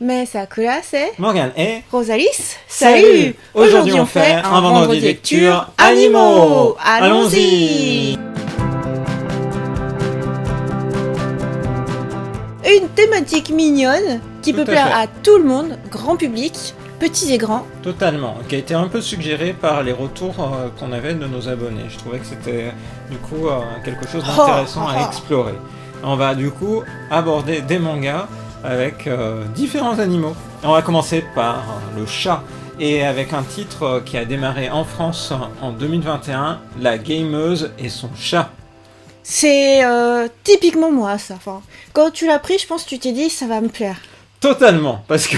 Mais Sakura, c'est Morgane et Rosalis. Salut. Aujourd'hui on fait un vendredi lecture animaux. Allons-y. Une thématique mignonne qui Tout peut à plaire fait. à tout le monde, grand public, petits et grands. Totalement, qui a été un peu suggéré par les retours qu'on avait de nos abonnés. Je trouvais que c'était du coup quelque chose d'intéressant à explorer. On va du coup aborder des mangas avec différents animaux. On va commencer par le chat, et avec un titre qui a démarré en France en 2021, La gameuse et son chat. C'est typiquement moi, ça. Enfin, quand tu l'as pris, je pense que tu t'es dit, ça va me plaire. Totalement, parce que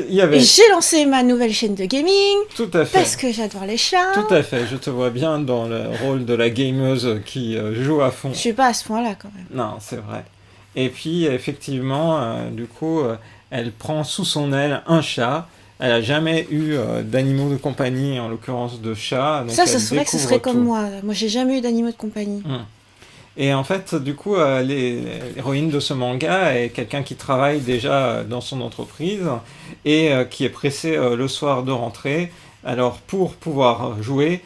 il y avait... j'ai lancé ma nouvelle chaîne de gaming. Tout à fait. Parce que j'adore les chats. Tout à fait, je te vois bien dans le rôle de la gameuse qui joue à fond. Je suis pas à ce point-là quand même. Non, c'est vrai. Et puis, effectivement, du coup, elle prend sous son aile un chat. Elle a jamais eu d'animaux de compagnie, en l'occurrence de chats. Ça serait que ce serait comme moi. Moi, j'ai jamais eu d'animaux de compagnie. Et en fait, du coup, l'héroïne de ce manga est quelqu'un qui travaille déjà dans son entreprise et qui est pressé le soir de rentrer. Alors, pour pouvoir jouer,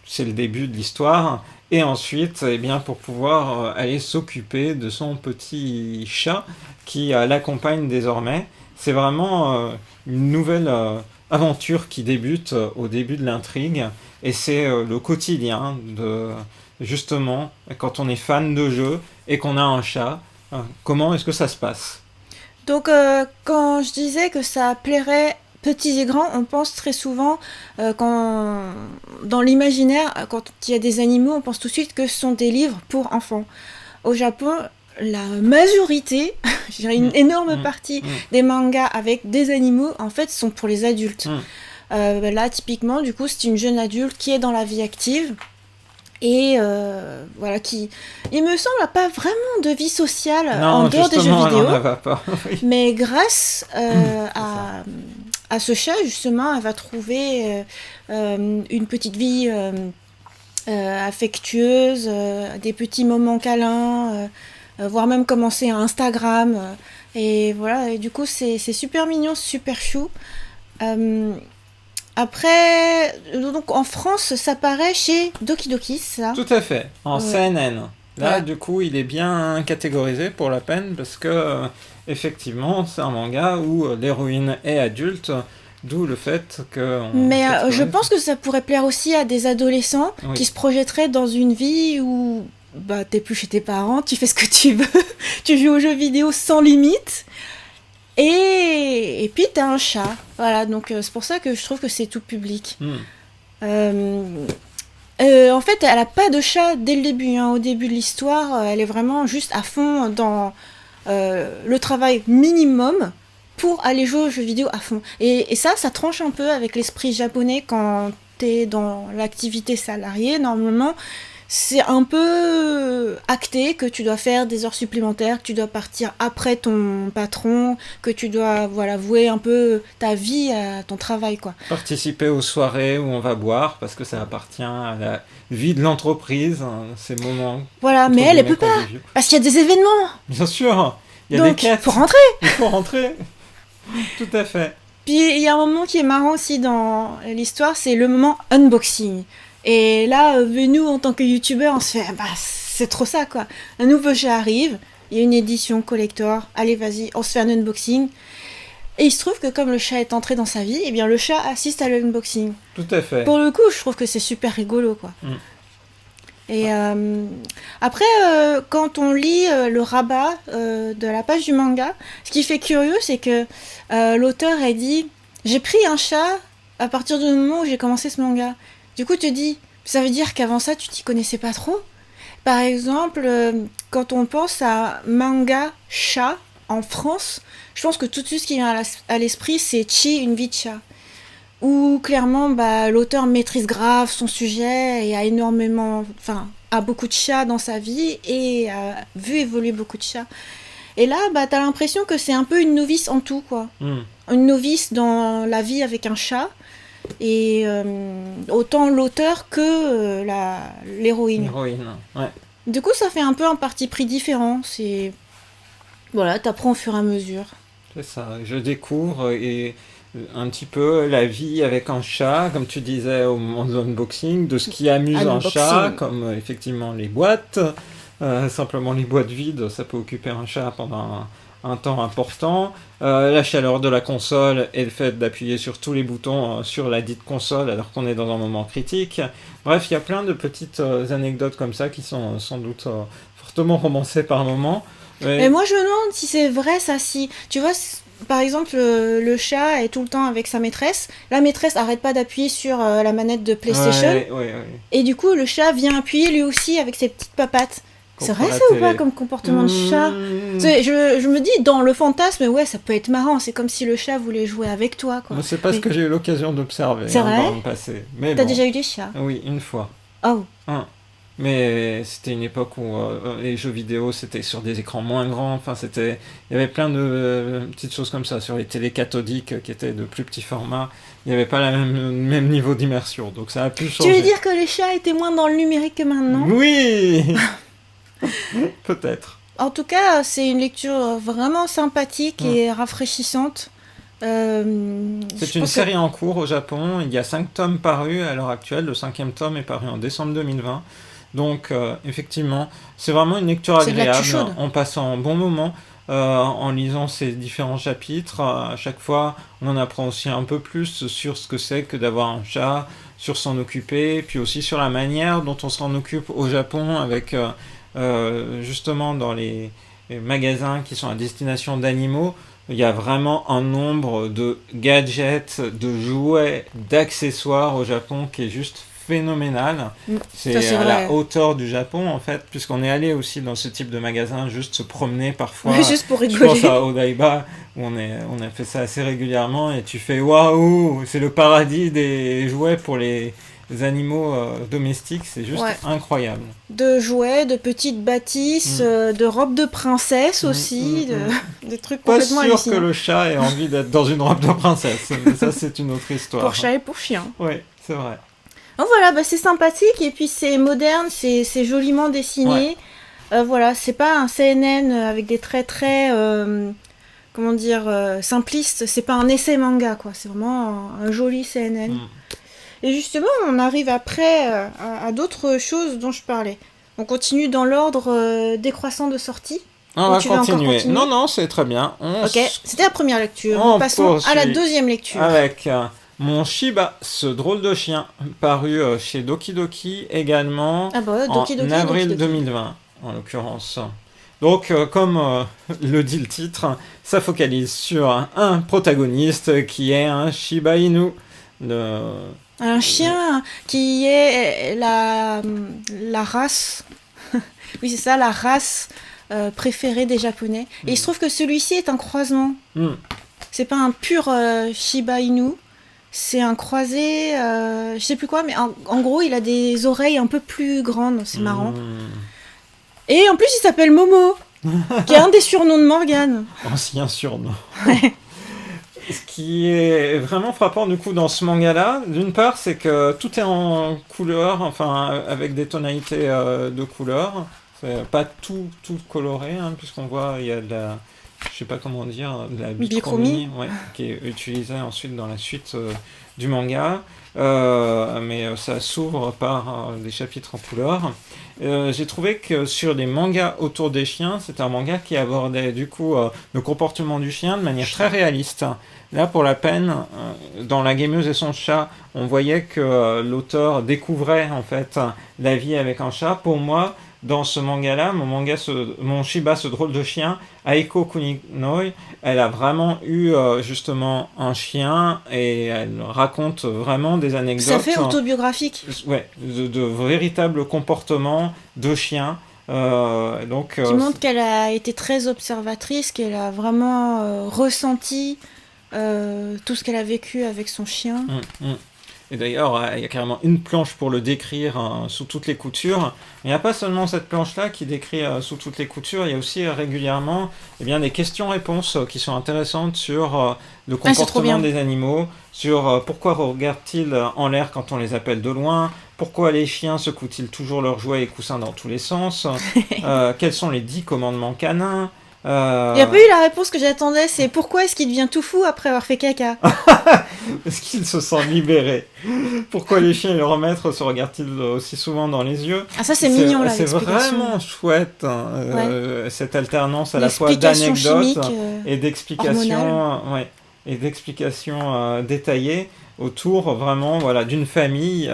c'est le début de l'histoire. Et ensuite, eh bien, pour pouvoir aller s'occuper de son petit chat qui l'accompagne désormais. C'est vraiment une nouvelle aventure qui débute au début de l'intrigue. Et c'est le quotidien de, justement, quand on est fan de jeu et qu'on a un chat, comment est-ce que ça se passe ? Donc, quand je disais que ça plairait petits et grands, on pense très souvent, dans l'imaginaire, quand il y a des animaux, on pense tout de suite que ce sont des livres pour enfants. Au Japon, la majorité, je dirais une énorme partie des mangas avec des animaux, en fait, sont pour les adultes. Là, typiquement, du coup, c'est une jeune adulte qui est dans la vie active. Et voilà, qui, il me semble, n'a pas vraiment de vie sociale en dehors des jeux vidéo. Elle n'en a pas. Oui. Mais grâce à ce chat, justement, elle va trouver une petite vie affectueuse, des petits moments câlins, voire même commencer un Instagram. Et voilà, et du coup, c'est super mignon, super chou. Après, donc en France, ça paraît chez Doki Doki, ça. Tout à fait, en CNN. Là, voilà. Du coup, il est bien catégorisé pour la peine parce que, effectivement, c'est un manga où l'héroïne est adulte, d'où le fait que... Mais je pense que ça pourrait plaire aussi à des adolescents qui se projetteraient dans une vie où bah, t'es plus chez tes parents, tu fais ce que tu veux, tu joues aux jeux vidéo sans limite. Et puis t'as un chat, voilà, donc c'est pour ça que je trouve que c'est tout public. En fait, elle a pas de chat dès le début, hein. Au début de l'histoire, elle est vraiment juste à fond dans le travail minimum pour aller jouer aux jeux vidéo à fond. Et ça tranche un peu avec l'esprit japonais quand t'es dans l'activité salariée, normalement. C'est un peu acté que tu dois faire des heures supplémentaires, que tu dois partir après ton patron, que tu dois vouer un peu ta vie à ton travail, quoi. Participer aux soirées où on va boire, parce que ça appartient à la vie de l'entreprise, ces moments... Voilà, mais elle peut pas, parce qu'il y a des événements. Bien sûr, il y a donc, des quêtes. Faut rentrer. Il faut rentrer. Tout à fait. Puis il y a un moment qui est marrant aussi dans l'histoire, c'est le moment unboxing. Et là, nous, en tant que youtubeurs, on se fait, bah, c'est trop ça, quoi. Un nouveau jeu arrive, il y a une édition collector, allez, vas-y, on se fait un unboxing. Et il se trouve que comme le chat est entré dans sa vie, eh bien, le chat assiste à l'unboxing. Tout à fait. Pour le coup, je trouve que c'est super rigolo, quoi. Et après, quand on lit le rabat de la page du manga, ce qui fait curieux, c'est que l'auteur a dit « J'ai pris un chat à partir du moment où j'ai commencé ce manga ». Du coup, tu te dis, ça veut dire qu'avant ça, tu t'y connaissais pas trop ? Par exemple, quand on pense à manga chat en France, je pense que tout de suite, ce qui vient à l'esprit, c'est Chi, une vie de chat. Où clairement, bah, l'auteur maîtrise grave son sujet et a beaucoup de chats dans sa vie et a vu évoluer beaucoup de chats. Et là, bah, t'as l'impression que c'est un peu une novice en tout, quoi. Une novice dans la vie avec un chat. Et autant l'auteur que l'héroïne. L'héroïne, ouais. Du coup, ça fait un peu un parti pris différent. Voilà, t'apprends au fur et à mesure. C'est ça. Je découvre un petit peu la vie avec un chat, comme tu disais au moment de l'unboxing, de ce qui amuse un chat, comme effectivement les boîtes. Simplement les boîtes vides, ça peut occuper un chat pendant un temps important. La chaleur de la console et le fait d'appuyer sur tous les boutons sur la dite console alors qu'on est dans un moment critique. Bref, il y a plein de petites anecdotes comme ça qui sont sans doute fortement romancées par moments. Mais moi je me demande si c'est vrai ça, si tu vois par exemple le chat est tout le temps avec sa maîtresse, la maîtresse arrête pas d'appuyer sur la manette de PlayStation, et du coup le chat vient appuyer lui aussi avec ses petites papates. C'est vrai ça ou pas comme comportement de chat? Je me dis, dans le fantasme, ouais, ça peut être marrant. C'est comme si le chat voulait jouer avec toi, quoi. C'est pas ce que j'ai eu l'occasion d'observer dans le passé. T'as déjà eu des chats? Oui, une fois. Oh. Mais c'était une époque où les jeux vidéo c'était sur des écrans moins grands. Enfin, il y avait plein de petites choses comme ça sur les télés cathodiques qui étaient de plus petits formats. Il n'y avait pas le même niveau d'immersion. Donc ça a pu changer. Tu veux dire que les chats étaient moins dans le numérique que maintenant? Oui. Peut-être. En tout cas, c'est une lecture vraiment sympathique et rafraîchissante. C'est une série en cours au Japon. Il y a 5 tomes parus à l'heure actuelle. Le 5e tome est paru en décembre 2020. Donc, effectivement, c'est vraiment une lecture agréable. On passe un bon moment en lisant ces différents chapitres. À chaque fois, on en apprend aussi un peu plus sur ce que c'est que d'avoir un chat, sur s'en occuper, puis aussi sur la manière dont on s'en occupe au Japon avec... justement dans les magasins qui sont à destination d'animaux, il y a vraiment un nombre de gadgets, de jouets, d'accessoires au Japon qui est juste phénoménal. C'est à la hauteur du Japon en fait, puisqu'on est allé aussi dans ce type de magasin, juste se promener parfois. Juste pour rigoler. Je pense à Odaiba où on a fait ça assez régulièrement et tu fais waouh, c'est le paradis des jouets pour les animaux domestiques, c'est juste incroyable. De jouets, de petites bâtisses, de robes de princesse aussi, des trucs complètement hallucinants. Pas sûr que le chat ait envie d'être dans une robe de princesse, mais ça c'est une autre histoire. Pour chat et pour chien. Oui, c'est vrai. Donc voilà, c'est sympathique et puis c'est moderne, c'est joliment dessiné. Voilà, c'est pas un CNN avec des traits très... comment dire, simplistes, c'est pas un essai manga, quoi. C'est vraiment un joli CNN. Et justement, on arrive après à d'autres choses dont je parlais. On continue dans l'ordre décroissant de sortie. On va continuer. Non, c'est très bien. Ok, c'était la première lecture. Nous passons à la deuxième lecture. Avec Mon Shiba, ce drôle de chien, paru chez Doki Doki également en avril 2020, en l'occurrence. Donc, comme le dit le titre, ça focalise sur un protagoniste qui est un Shiba Inu. Un chien qui est la race, oui c'est ça, la race préférée des Japonais. Et il se trouve que celui-ci est un croisement. C'est pas un pur Shiba Inu, c'est un croisé, je sais plus quoi, mais en gros il a des oreilles un peu plus grandes, c'est marrant. Et en plus il s'appelle Momo, qui est un des surnoms de Morgane. Ancien surnom. Ce qui est vraiment frappant du coup dans ce manga-là, d'une part, c'est que tout est en couleur, enfin avec des tonalités de couleurs. C'est pas tout coloré, puisqu'on voit il y a de la, je sais pas comment dire, de la bichromie, qui est utilisée ensuite dans la suite du manga. Mais ça s'ouvre par des chapitres en couleur. J'ai trouvé que sur les mangas autour des chiens, c'était un manga qui abordait du coup le comportement du chien de manière très réaliste. Là, pour la peine, dans La Gameuse et son chat, on voyait que l'auteur découvrait en fait la vie avec un chat. Pour moi, dans ce manga-là, mon Shiba, ce drôle de chien, Aiko Kuninoi, elle a vraiment eu justement un chien et elle raconte vraiment des anecdotes. Ça fait autobiographique. De véritables comportements de chien. Qui montre qu'elle a été très observatrice, qu'elle a vraiment ressenti tout ce qu'elle a vécu avec son chien. Et d'ailleurs, il y a carrément une planche pour le décrire sous toutes les coutures. Mais il n'y a pas seulement cette planche-là qui décrit sous toutes les coutures, il y a aussi régulièrement des questions-réponses qui sont intéressantes sur le comportement des animaux, sur pourquoi regardent-ils en l'air quand on les appelle de loin, pourquoi les chiens secouent-ils toujours leurs jouets et coussins dans tous les sens, quels sont les 10 commandements canins, Il n'y a pas eu la réponse que j'attendais, c'est pourquoi est-ce qu'il devient tout fou après avoir fait caca? Parce qu'il se sent libéré. Pourquoi les chiens et leurs maîtres se regardent-ils aussi souvent dans les yeux? Ah ça c'est mignon là, C'est l'explication. vraiment chouette, cette alternance à la fois L'explication d'anecdotes chimique, et d'explications, et d'explications détaillées autour vraiment voilà, d'une famille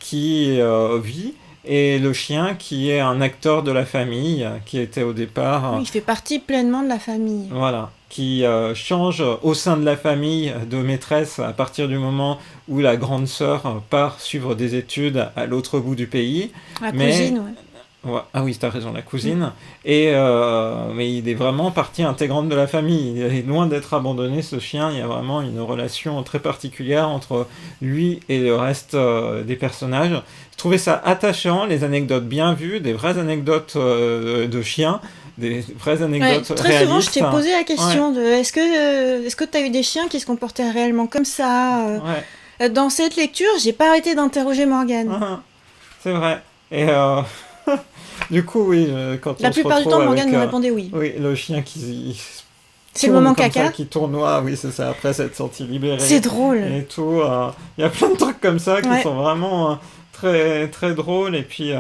qui vit. Et le chien qui est un acteur de la famille, qui était au départ... Oui, il fait partie pleinement de la famille. Voilà, qui change au sein de la famille de maîtresse à partir du moment où la grande sœur part suivre des études à l'autre bout du pays. La cousine, ouais. Ouais, ah oui, t'as raison, la cousine. Mais il est vraiment partie intégrante de la famille. Il est loin d'être abandonné, ce chien. Il y a vraiment une relation très particulière entre lui et le reste des personnages. Je trouvais ça attachant, les anecdotes bien vues, des vraies anecdotes de chiens, des vraies anecdotes très réalistes. Souvent, je t'ai posé la question de est-ce que tu as eu des chiens qui se comportaient réellement comme ça Dans cette lecture, j'ai pas arrêté d'interroger Morgane. C'est vrai. Et du coup, oui, quand la on plupart se du temps, Morgane me avec, répondait oui. Oui, le chien qui c'est le moment comme caca. Ça, qui tournoie, oui, c'est ça, après s'être senti libéré. C'est drôle. Et tout. Il y a plein de trucs comme ça qui sont vraiment très, très drôles. Et puis,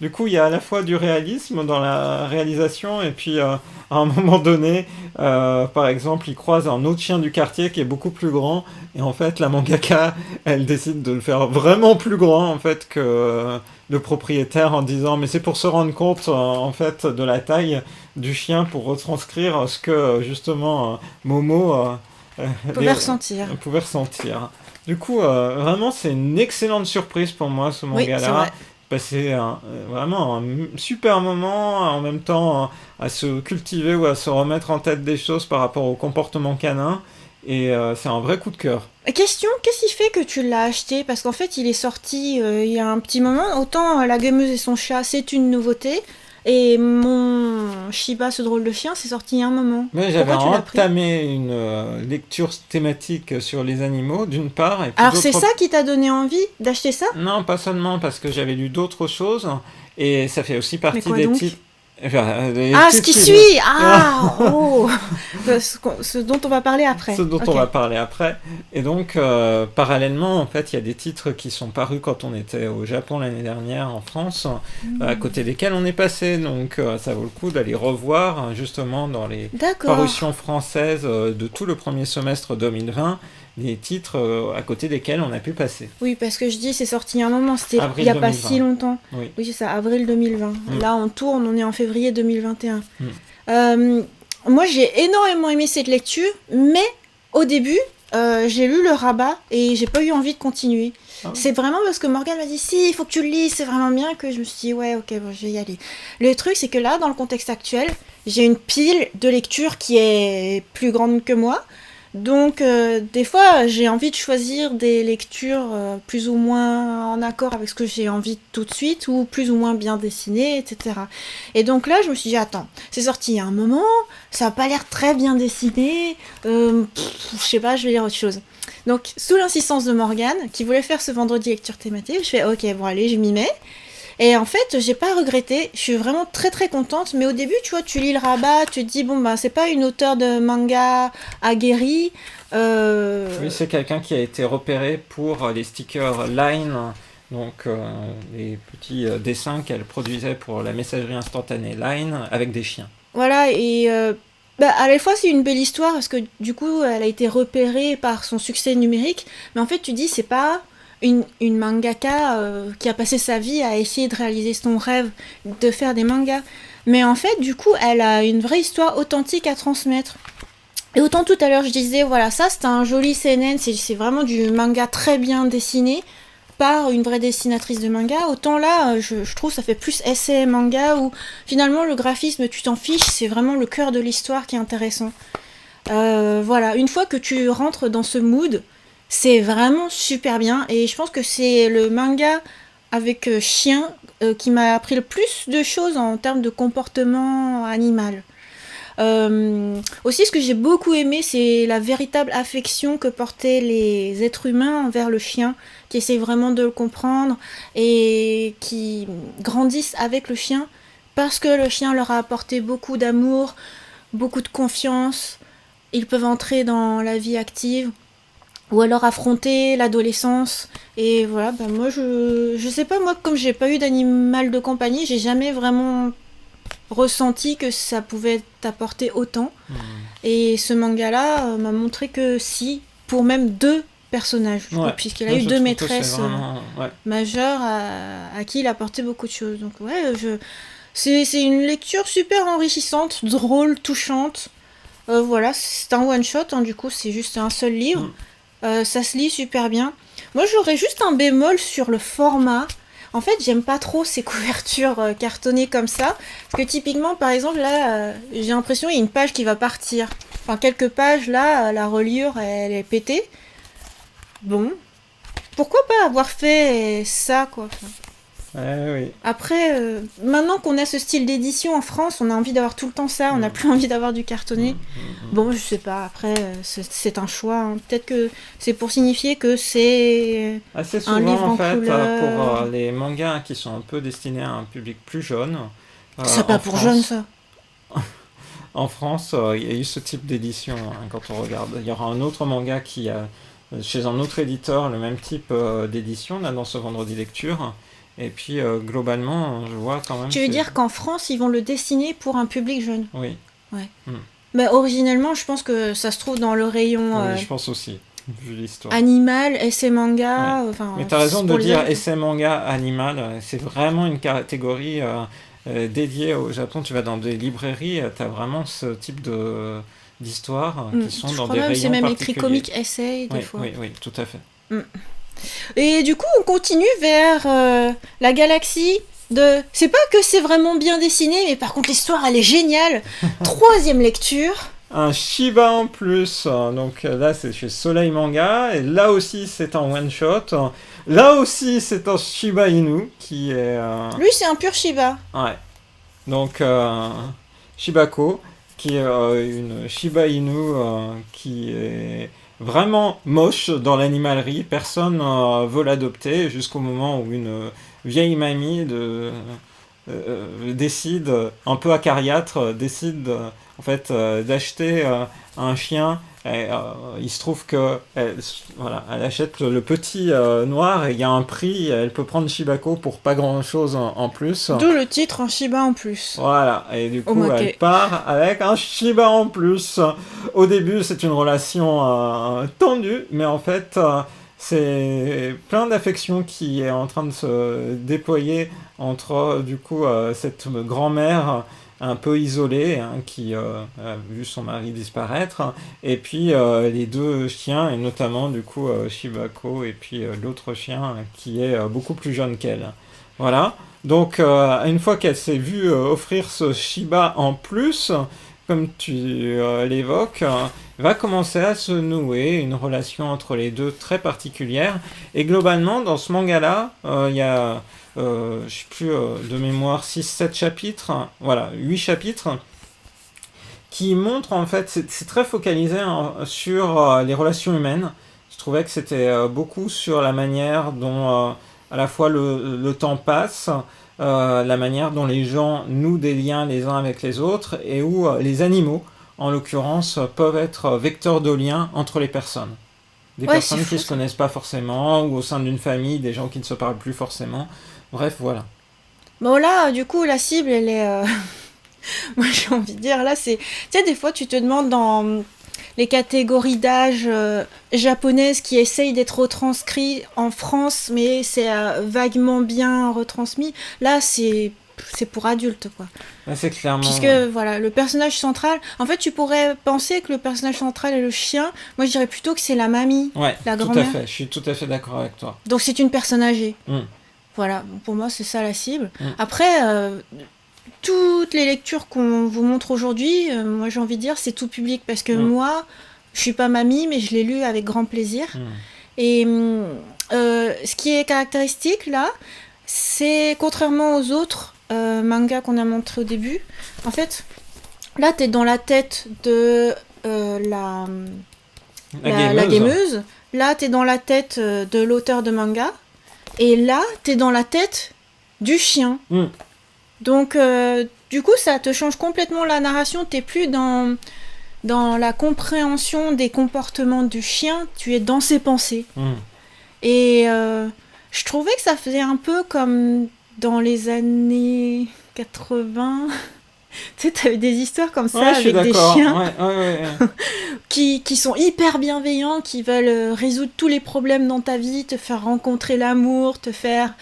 du coup, il y a à la fois du réalisme dans la réalisation. Et puis, à un moment donné, par exemple, il croise un autre chien du quartier qui est beaucoup plus grand. Et en fait, la mangaka, elle décide de le faire vraiment plus grand, en fait, que le propriétaire, en disant mais c'est pour se rendre compte en fait de la taille du chien pour retranscrire ce que justement Momo pouvait ressentir. Du coup, vraiment c'est une excellente surprise pour moi ce manga-là. C'est vraiment un super moment, en même temps à se cultiver ou à se remettre en tête des choses par rapport au comportement canin. Et c'est un vrai coup de cœur. Question, qu'est-ce qui fait que tu l'as acheté? Parce qu'en fait, il est sorti il y a un petit moment. Autant La Gameuse et son chat, c'est une nouveauté. Et mon Shiba, ce drôle de chien, c'est sorti il y a un moment. Mais j'avais entamé une lecture thématique sur les animaux, d'une part. Et puis alors c'est ça qui t'a donné envie d'acheter ça? Non, pas seulement, parce que j'avais lu d'autres choses. Et ça fait aussi partie des titres. Ce qui suit ce dont on va parler après. On va parler après. Et donc, parallèlement, en fait, il y a des titres qui sont parus quand on était au Japon l'année dernière, en France, à côté desquels on est passé. Donc, ça vaut le coup d'aller revoir, justement, dans les parutions françaises de tout le premier semestre 2020, les titres à côté desquels on a pu passer. Oui, parce que je dis, c'est sorti il y a un moment, c'était il n'y a pas si longtemps. Oui, c'est ça, avril 2020. Là, on tourne, on est en février 2021. Moi, j'ai énormément aimé cette lecture, mais au début, j'ai lu le rabat et j'ai pas eu envie de continuer. C'est vraiment parce que Morgane m'a dit si, il faut que tu le lises, c'est vraiment bien, que je me suis dit ouais, ok, bon, je vais y aller. Le truc, c'est que là, dans le contexte actuel, j'ai une pile de lectures qui est plus grande que moi. Donc, des fois, j'ai envie de choisir des lectures plus ou moins en accord avec ce que j'ai envie tout de suite, ou plus ou moins bien dessinées, etc. Et donc là, je me suis dit, attends, c'est sorti il y a un moment, ça n'a pas l'air très bien dessiné, je sais pas, je vais lire autre chose. Donc, sous l'insistance de Morgane, qui voulait faire ce vendredi lecture thématique, je fais, ok, bon allez, je m'y mets. Et en fait, j'ai pas regretté, je suis vraiment très très contente, mais au début, tu vois, tu lis le rabat, tu te dis, bon, bah, c'est pas une auteure de manga aguerrie. Oui, c'est quelqu'un qui a été repéré pour les stickers Line, donc les petits dessins qu'elle produisait pour la messagerie instantanée Line avec des chiens. Voilà, et à la fois, c'est une belle histoire, parce que du coup, elle a été repérée par son succès numérique, mais en fait, tu dis, c'est pas une mangaka qui a passé sa vie à essayer de réaliser son rêve de faire des mangas. Mais en fait, du coup, elle a une vraie histoire authentique à transmettre. Et autant tout à l'heure, je disais, voilà, ça, c'est un joli CNN, c'est vraiment du manga très bien dessiné par une vraie dessinatrice de manga. Autant là, je trouve ça fait plus essai manga où finalement, le graphisme, tu t'en fiches, c'est vraiment le cœur de l'histoire qui est intéressant. Voilà, une fois que tu rentres dans ce mood, c'est vraiment super bien, et je pense que c'est le manga avec chien qui m'a appris le plus de choses en termes de comportement animal. Aussi, ce que j'ai beaucoup aimé, c'est la véritable affection que portaient les êtres humains envers le chien, qui essayent vraiment de le comprendre et qui grandissent avec le chien parce que le chien leur a apporté beaucoup d'amour, beaucoup de confiance, ils peuvent entrer dans la vie active, ou alors affronter l'adolescence. Et voilà, bah moi je sais pas, moi comme j'ai pas eu d'animal de compagnie, j'ai jamais vraiment ressenti que ça pouvait t'apporter autant. Et ce manga-là m'a montré que si, pour même 2 personnages, puisqu'il a eu 2 maîtresses majeures à qui il apportait beaucoup de choses. Donc c'est une lecture super enrichissante, drôle, touchante. Voilà, c'est un one-shot, hein, du coup c'est juste un seul livre. Ça se lit super bien. Moi j'aurais juste un bémol sur le format. En fait, j'aime pas trop ces couvertures cartonnées comme ça. Parce que typiquement, par exemple, là, j'ai l'impression qu'il y a une page qui va partir. Enfin, quelques pages, là, la reliure, elle est pétée. Bon. Pourquoi pas avoir fait ça, quoi. Oui. Après, maintenant qu'on a ce style d'édition en France, on a envie d'avoir tout le temps ça. On n'a plus envie d'avoir du cartonné. Bon, je sais pas. Après, c'est un choix. Hein. Peut-être que c'est pour signifier que c'est assez souvent, un livre en fait, couleur. pour les mangas qui sont un peu destinés à un public plus jeune. C'est pas pour jeunes, ça. En France, il y a eu ce type d'édition. Hein, quand on regarde, il y aura un autre manga qui a chez un autre éditeur le même type d'édition là dans ce vendredi lecture. Et puis globalement, je vois quand même. Tu veux dire qu'en France, ils vont le dessiner pour un public jeune? Oui. Ouais. Mais originellement, je pense que ça se trouve dans le rayon. Oui, je pense aussi. Vu l'histoire. Animal, essai manga. Enfin, mais t'as raison de dire essai manga animal. C'est vraiment une catégorie dédiée au Japon. Tu vas dans des librairies, t'as vraiment ce type d'histoires qui sont dans des rayons particuliers. C'est même écrit comic essay des fois. Oui, tout à fait. Et du coup, on continue vers la galaxie de... C'est pas que c'est vraiment bien dessiné, mais par contre, l'histoire, elle est géniale. 3e lecture. Un Shiba en plus. Donc là, c'est chez Soleil Manga. Et là aussi, c'est un one-shot. Là aussi, c'est un Shiba Inu qui est... Lui, c'est un pur Shiba. Ouais. Donc, Shibako, qui est une Shiba Inu qui est... vraiment moche dans l'animalerie, personne veut l'adopter jusqu'au moment où une vieille mamie décide, un peu acariâtre, décide en fait d'acheter un chien. Et, il se trouve que elle achète le petit noir et il y a un prix, elle peut prendre Shibako pour pas grand chose en plus. D'où le titre, un Shiba en plus. Voilà, et du coup elle part avec un Shiba en plus. Au début c'est une relation tendue, mais en fait c'est plein d'affection qui est en train de se déployer entre du coup cette grand-mère un peu isolée, hein, qui a vu son mari disparaître, et puis les 2 chiens, et notamment du coup Shibako, et puis l'autre chien qui est beaucoup plus jeune qu'elle. Voilà, donc une fois qu'elle s'est vue offrir ce Shiba en plus, comme tu l'évoques, va commencer à se nouer une relation entre les 2 très particulière, et globalement dans ce manga-là, il y a... je sais plus de mémoire 6-7 chapitres, voilà, 8 chapitres qui montrent en fait, c'est très focalisé sur les relations humaines. Je trouvais que c'était beaucoup sur la manière dont à la fois le temps passe, la manière dont les gens nouent des liens les uns avec les autres, et où les animaux en l'occurrence peuvent être vecteurs de liens entre les personnes. Des personnes qui ne se connaissent pas forcément, ou au sein d'une famille, des gens qui ne se parlent plus forcément. Bref, voilà. Bon là, du coup, la cible, elle est... Moi, j'ai envie de dire, là, c'est... Tu sais, des fois, tu te demandes dans les catégories d'âge japonaises qui essayent d'être retranscrits en France, mais c'est vaguement bien retransmis. Là, c'est pour adultes, quoi. Là, c'est clairement... Puisque, voilà, le personnage central... En fait, tu pourrais penser que le personnage central est le chien. Moi, je dirais plutôt que c'est la mamie, la grand-mère. Tout à fait. Je suis tout à fait d'accord avec toi. Donc, c'est une personne âgée. Voilà, pour moi, c'est ça la cible. Après, toutes les lectures qu'on vous montre aujourd'hui, moi, j'ai envie de dire, c'est tout public. Parce que moi, je suis pas mamie, mais je l'ai lu avec grand plaisir. Et ce qui est caractéristique, là, c'est, contrairement aux autres mangas qu'on a montrés au début, en fait, là, t'es dans la tête de la gameuse. Là, t'es dans la tête de l'auteur de manga. Et là, t'es dans la tête du chien. Donc, du coup, ça te change complètement la narration. T'es plus dans la compréhension des comportements du chien, tu es dans ses pensées. Et je trouvais que ça faisait un peu comme dans les années 80. Tu sais, t'avais des histoires comme ça avec des chiens qui sont hyper bienveillants, qui veulent résoudre tous les problèmes dans ta vie, te faire rencontrer l'amour, te faire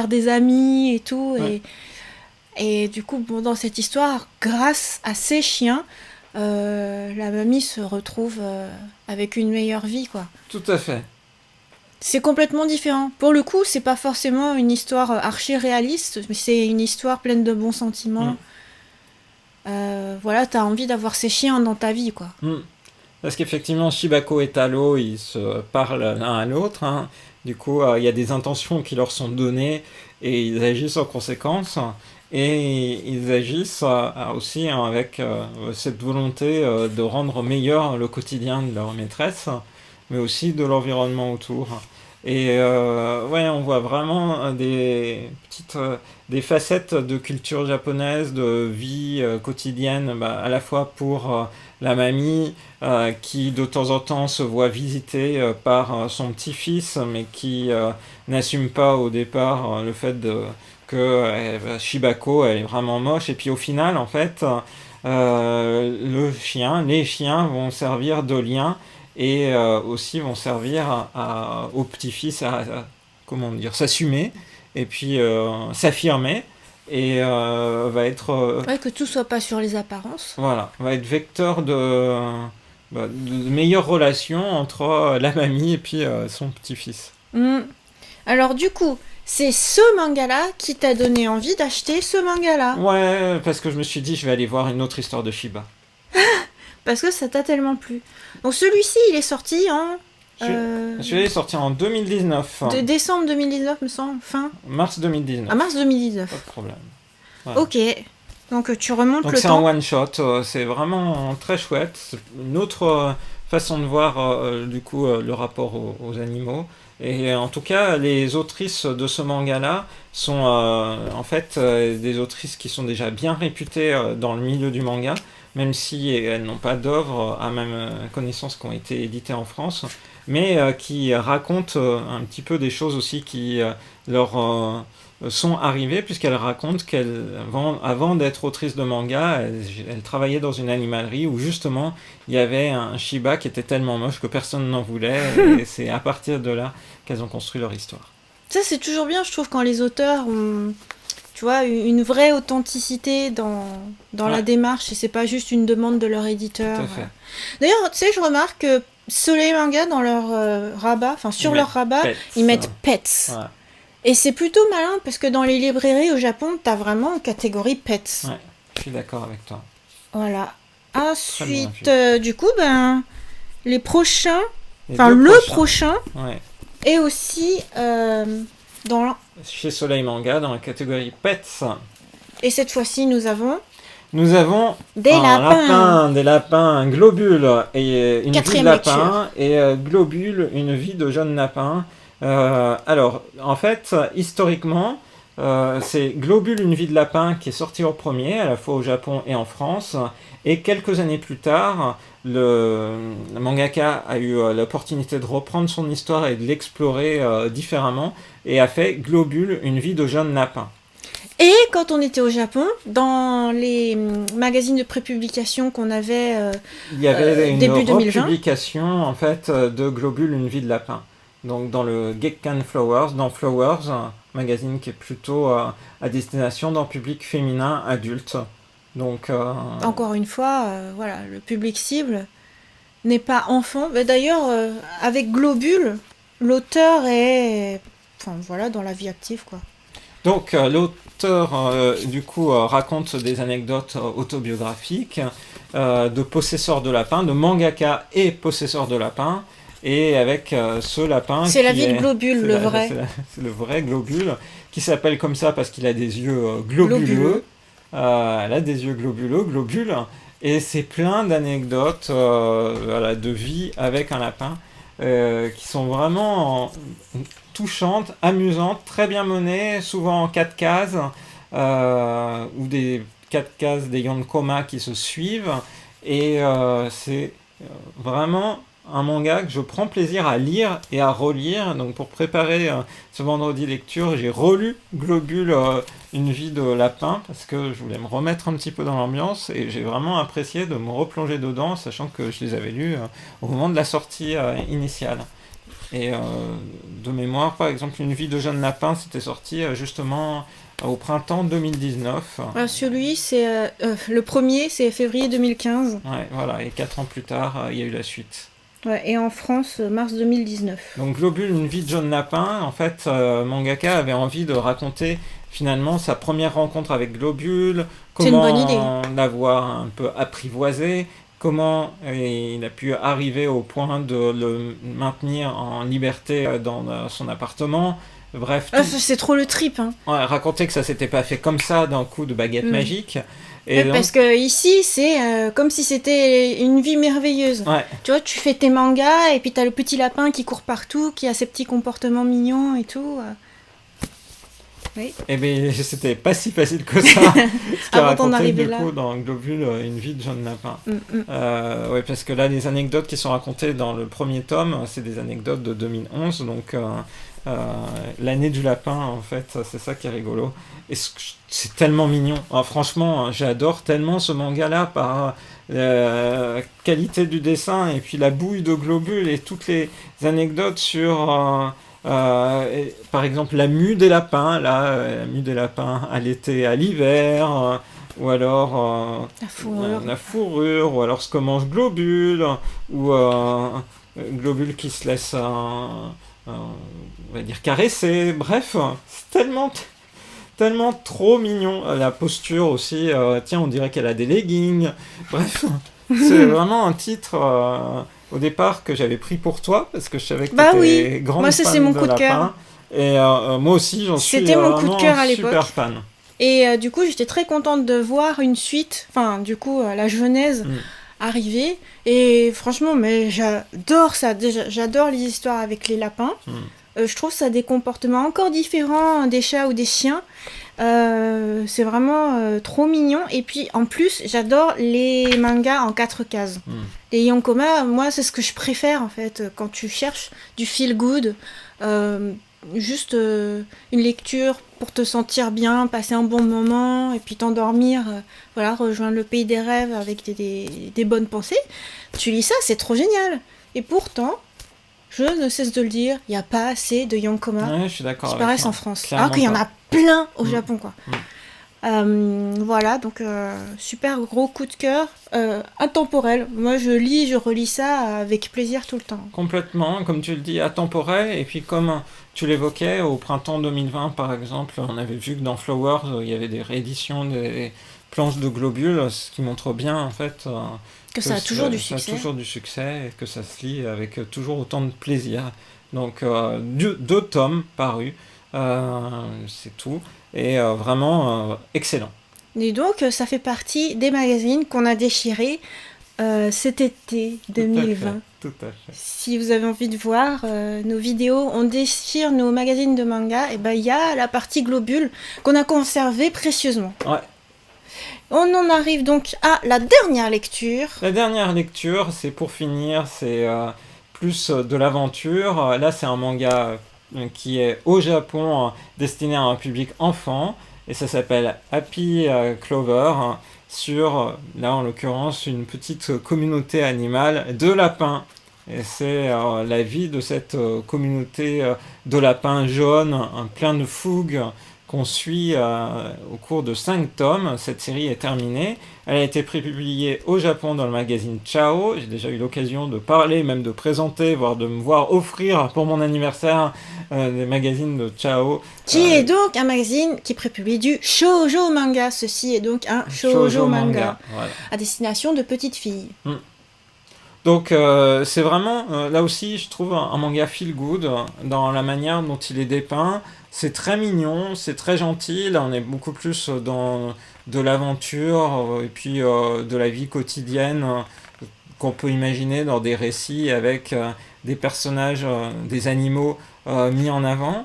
des amis et tout. Et du coup, bon, dans cette histoire, grâce à ces chiens, la mamie se retrouve avec une meilleure vie, quoi. Tout à fait. C'est complètement différent. Pour le coup, c'est pas forcément une histoire archi réaliste, mais c'est une histoire pleine de bons sentiments. Voilà, t'as envie d'avoir ces chiens dans ta vie, quoi. Parce qu'effectivement, Shibako et Talo, ils se parlent l'un à l'autre. Hein. Du coup, il y a des intentions qui leur sont données et ils agissent en conséquence. Et ils agissent aussi avec cette volonté de rendre meilleur le quotidien de leur maîtresse, mais aussi de l'environnement autour. Et on voit vraiment des facettes de culture japonaise, de vie quotidienne, à la fois pour la mamie qui de temps en temps se voit visiter par son petit-fils, mais qui n'assume pas au départ le fait que Shibako elle est vraiment moche, et puis au final en fait les chiens vont servir de lien et aussi vont servir au petit-fils à comment dire, s'assumer et puis s'affirmer et va être que tout soit pas sur les apparences. Voilà, va être vecteur de meilleures relations entre la mamie et puis son petit-fils. Alors du coup, c'est ce manga-là qui t'a donné envie d'acheter ce manga-là. Ouais, parce que je me suis dit, je vais aller voir une autre histoire de Shiba. Parce que ça t'a tellement plu. Donc celui-ci, il est sorti en... Celui-là est sorti en 2019. De décembre 2019, me semble, fin mars 2019. Ah, mars 2019. Pas de problème. Voilà. Ok. Donc tu remontes donc, le temps. Donc c'est un one-shot, c'est vraiment très chouette. C'est une autre façon de voir du coup le rapport aux animaux. Et en tout cas, les autrices de ce manga-là sont en fait des autrices qui sont déjà bien réputées dans le milieu du manga, même si elles n'ont pas d'œuvres à même connaissance qui ont été éditées en France, mais qui racontent un petit peu des choses aussi qui leur sont arrivées, puisqu'elles racontent qu'avant d'être autrice de manga, elles travaillaient dans une animalerie où justement il y avait un Shiba qui était tellement moche que personne n'en voulait, et c'est à partir de là qu'elles ont construit leur histoire. Ça, c'est toujours bien, je trouve, quand les auteurs ont, tu vois, une vraie authenticité dans la démarche, et c'est pas juste une demande de leur éditeur. Tout à fait. D'ailleurs, tu sais, je remarque que Soleil Manga, dans leur rabat, enfin sur leur rabat, ils mettent pets. Ouais. Et c'est plutôt malin, parce que dans les librairies au Japon, t'as vraiment une catégorie pets. Ouais, je suis d'accord avec toi. Voilà. Ensuite, du coup, les prochains, prochain, ouais. Et aussi chez Soleil Manga, dans la catégorie Pets. Et cette fois-ci, nous avons des lapins, Globule et une vie de lapin, et Globule, une vie de jeune lapin. Alors, en fait, historiquement, c'est Globule, une vie de lapin qui est sorti en premier, à la fois au Japon et en France. Et quelques années plus tard, le mangaka a eu l'opportunité de reprendre son histoire et de l'explorer différemment, et a fait Globule, une vie de jeune lapin. Et quand on était au Japon, dans les magazines de prépublication qu'on avait il y avait début une 2020, republication en fait de Globule, une vie de lapin. Donc dans le Gekkan Flowers, dans Flowers, un magazine qui est plutôt à destination d'un public féminin adulte. Donc encore une fois, voilà, le public cible n'est pas enfant. Mais d'ailleurs, avec Globule, l'auteur est, dans la vie active, quoi. Donc l'auteur du coup raconte des anecdotes autobiographiques de possesseurs de lapins, de mangaka et possesseurs de lapins, et avec ce lapin. C'est la vie de Globule, le vrai. C'est le vrai Globule, qui s'appelle comme ça parce qu'il a des yeux globuleux. Elle a des yeux globules, et c'est plein d'anecdotes de vie avec un lapin qui sont vraiment touchantes, amusantes, très bien menées, souvent en 4 cases, ou des 4 cases des Yonkoma qui se suivent. Et c'est vraiment un manga que je prends plaisir à lire et à relire. Donc pour préparer ce vendredi lecture, j'ai relu Globule, Une vie de lapin, parce que je voulais me remettre un petit peu dans l'ambiance, et j'ai vraiment apprécié de me replonger dedans, sachant que je les avais lus au moment de la sortie initiale. Et de mémoire, par exemple, Une vie de jeune lapin, c'était sorti justement au printemps 2019. Celui, c'est le premier, c'est février 2015. Ouais, voilà, et 4 ans plus tard, il y a eu la suite. Ouais, et en France, mars 2019. Donc Globule, Une vie de jeune lapin, en fait, mangaka avait envie de raconter finalement sa première rencontre avec Globule, comment l'avoir un peu apprivoisé, comment il a pu arriver au point de le maintenir en liberté dans son appartement. Bref, c'est trop le trip. Hein. Ouais, raconter que ça s'était pas fait comme ça d'un coup de baguette magique. Et donc... Parce que ici, c'est comme si c'était une vie merveilleuse. Ouais. Tu vois, tu fais tes mangas et puis t'as le petit lapin qui court partout, qui a ses petits comportements mignons et tout. Oui. Eh bien, c'était pas si facile que ça. Ce qu'il racontait du coup dans Globule, Une vie de jeune lapin. Ouais, parce que là, les anecdotes qui sont racontées dans le premier tome, c'est des anecdotes de 2011, donc l'année du lapin, en fait, c'est ça qui est rigolo. Et c'est tellement mignon. Alors, franchement, j'adore tellement ce manga-là par la qualité du dessin et puis la bouille de Globule et toutes les anecdotes sur... par exemple la mue des lapins, la mue des lapins à l'été, à l'hiver, ou alors la fourrure, ou alors ce que mange Globule, ou Globule qui se laisse on va dire caresser, bref, c'est tellement trop mignon. La posture aussi, tiens, on dirait qu'elle a des leggings, bref, c'est vraiment un titre au départ que j'avais pris pour toi, parce que je savais que tu étais grande moi, fan c'est mon de coup de lapin. Et moi aussi, j'en suis mon coup de cœur à l'époque. Super fan. Et du coup, j'étais très contente de voir une suite, enfin, du coup, la genèse arriver. Et franchement, mais j'adore ça. Déjà, j'adore les histoires avec les lapins. Je trouve ça des comportements encore différents des chats ou des chiens. C'est vraiment trop mignon. Et puis, en plus, j'adore les mangas en 4 cases. Les Yonkoma, moi, c'est ce que je préfère, en fait, quand tu cherches du feel good. Juste une lecture pour te sentir bien, passer un bon moment, et puis t'endormir, voilà, rejoindre le pays des rêves avec des bonnes pensées. Tu lis ça, c'est trop génial. Et pourtant, je ne cesse de le dire, il n'y a pas assez de Yonkoma qui paraissent en France. Alors qu'il y en a plein au Japon, quoi. Voilà, donc super gros coup de cœur, intemporel. Moi, je lis, je relis ça avec plaisir tout le temps. Complètement, comme tu le dis, intemporel. Et puis comme tu l'évoquais, au printemps 2020, par exemple, on avait vu que dans Flowers, il y avait des rééditions des planches de Globule, ce qui montre bien, en fait, que ça a toujours du succès. Ça a toujours du succès et que ça se lit avec toujours autant de plaisir. Donc, 2 tomes parus, c'est tout. Et vraiment excellent. Et donc, ça fait partie des magazines qu'on a déchirés cet été 2020. Tout à fait. Si vous avez envie de voir nos vidéos, on déchire nos magazines de manga, et ben il y a la partie Globule qu'on a conservée précieusement. Ouais. On en arrive donc à la dernière lecture. La dernière lecture, c'est pour finir, c'est plus de l'aventure. Là, c'est un manga qui est au Japon destiné à un public enfant, et ça s'appelle Happy Clover, sur, là en l'occurrence, une petite communauté animale de lapins. Et c'est la vie de cette communauté de lapins jaunes, plein de fougue, qu'on suit au cours de 5 tomes. Cette série est terminée. Elle a été prépubliée au Japon dans le magazine Ciao. J'ai déjà eu l'occasion de parler, même de présenter, voire de me voir offrir pour mon anniversaire des magazines de Ciao. Qui est donc un magazine qui prépublie du shoujo manga. Ceci est donc un shoujo manga. Voilà. À destination de petites filles. Donc c'est vraiment, là aussi, je trouve un manga feel good dans la manière dont il est dépeint. C'est très mignon, c'est très gentil. Là, on est beaucoup plus dans de l'aventure et puis de la vie quotidienne qu'on peut imaginer dans des récits avec des personnages, des animaux mis en avant.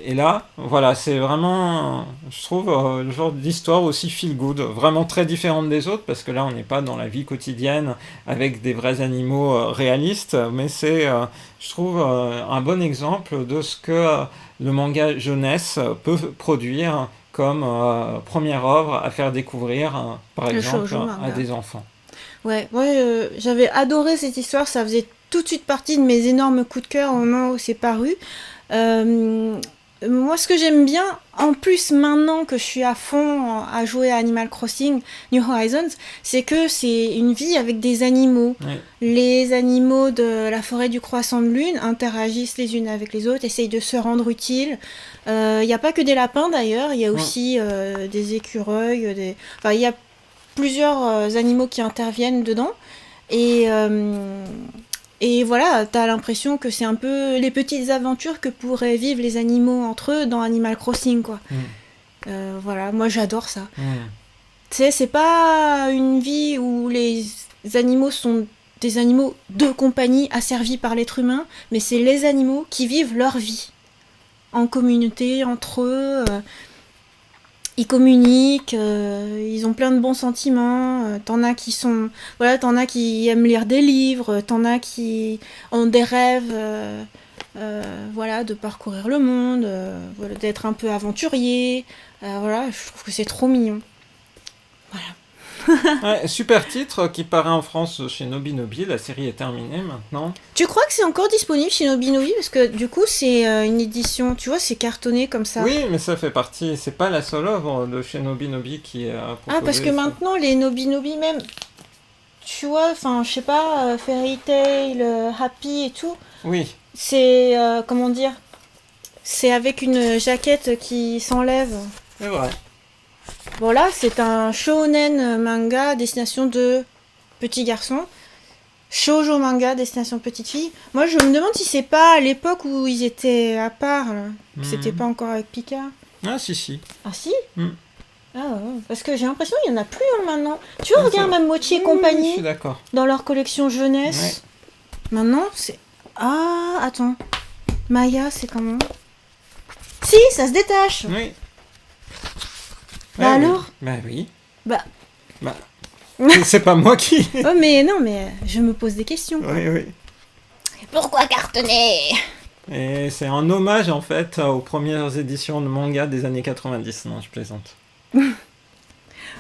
Et là, voilà, c'est vraiment, je trouve, le genre d'histoire aussi feel good, vraiment très différente des autres, parce que là, on n'est pas dans la vie quotidienne avec des vrais animaux réalistes, mais c'est, je trouve, un bon exemple de ce que le manga jeunesse peut produire comme première œuvre à faire découvrir, par Le exemple, shoujo à manga. des enfants. Ouais, j'avais adoré cette histoire, ça faisait tout de suite partie de mes énormes coups de cœur au moment où c'est paru. Euh, Moi, ce que j'aime bien, en plus maintenant que je suis à fond à jouer à Animal Crossing New Horizons, c'est que c'est une vie avec des animaux. Oui. Les animaux de la forêt du croissant de lune interagissent les unes avec les autres, essayent de se rendre utiles. Il n'y a pas que des lapins d'ailleurs, il y a aussi des écureuils, enfin, il y a plusieurs animaux qui interviennent dedans. Et, euh, et voilà, t'as l'impression que c'est un peu les petites aventures que pourraient vivre les animaux entre eux dans Animal Crossing, quoi. Voilà, moi j'adore ça. Tu sais, c'est pas une vie où les animaux sont des animaux de compagnie asservis par l'être humain, mais c'est les animaux qui vivent leur vie en communauté, entre eux. Ils communiquent, ils ont plein de bons sentiments. T'en as qui sont, voilà, t'en as qui aiment lire des livres, t'en as qui ont des rêves, voilà, de parcourir le monde, voilà, d'être un peu aventurier. Voilà, je trouve que c'est trop mignon. Voilà. Ouais, super titre qui paraît en France chez Nobinobi, la série est terminée maintenant. Tu crois que c'est encore disponible chez Nobinobi? Parce que du coup, c'est une édition, tu vois, c'est cartonné comme ça. Oui, mais ça fait partie, c'est pas la seule œuvre de chez Nobinobi qui a proposé. Ah, parce que maintenant, les Nobinobi même, tu vois, enfin, je sais pas, Fairy Tail, Happy et tout, Oui, c'est, comment dire, c'est avec une jaquette qui s'enlève. c'est vrai. Bon là, c'est un shonen manga destination de petits garçons. Shoujo manga destination petite fille. Moi, je me demande si c'est pas à l'époque où ils étaient à part, là. C'était pas encore avec Pika. Ah, si. Ah si Mm. Ah ouais, parce que j'ai l'impression qu'il y en a plus maintenant. Tu vois, Ah, regarde même Mochi et Je compagnie suis d'accord. dans leur collection jeunesse. Maintenant, c'est... Ah, attends. Maya, c'est comment? Si, ça se détache. Oui. Bah oui. alors Bah oui. Bah... C'est pas moi qui. Oh mais non, mais je me pose des questions. Oui. Pourquoi cartonner? Et c'est un hommage en fait aux premières éditions de manga des années 90. Non, je plaisante.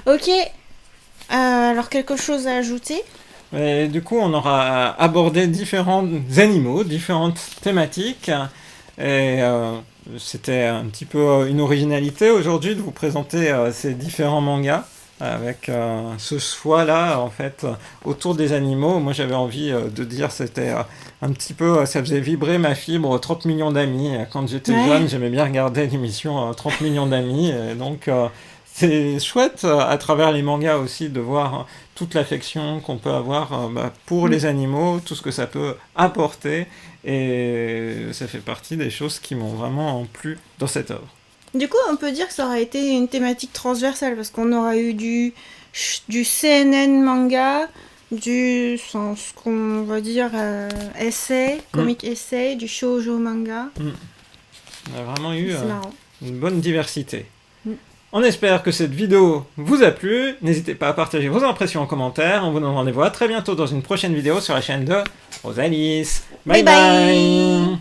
Ok. Alors quelque chose à ajouter? Et du coup, on aura abordé différents animaux, différentes thématiques. Et c'était un petit peu une originalité aujourd'hui de vous présenter ces différents mangas avec ce choix-là, en fait, autour des animaux. Moi, j'avais envie de dire, c'était un petit peu, ça faisait vibrer ma fibre 30 millions d'amis. Quand j'étais jeune, j'aimais bien regarder l'émission 30 millions d'amis. Et donc, c'est chouette à travers les mangas aussi de voir toute l'affection qu'on peut avoir pour les animaux, tout ce que ça peut apporter. Et ça fait partie des choses qui m'ont vraiment plu dans cette œuvre. Du coup, on peut dire que ça aurait été une thématique transversale parce qu'on aura eu du CNN manga, ce qu'on va dire essai, comic essai, du shoujo manga. On a vraiment eu C'est marrant. une bonne diversité. On espère que cette vidéo vous a plu. N'hésitez pas à partager vos impressions en commentaire. On vous donne rendez-vous à très bientôt dans une prochaine vidéo sur la chaine de Rosalis. Bye bye.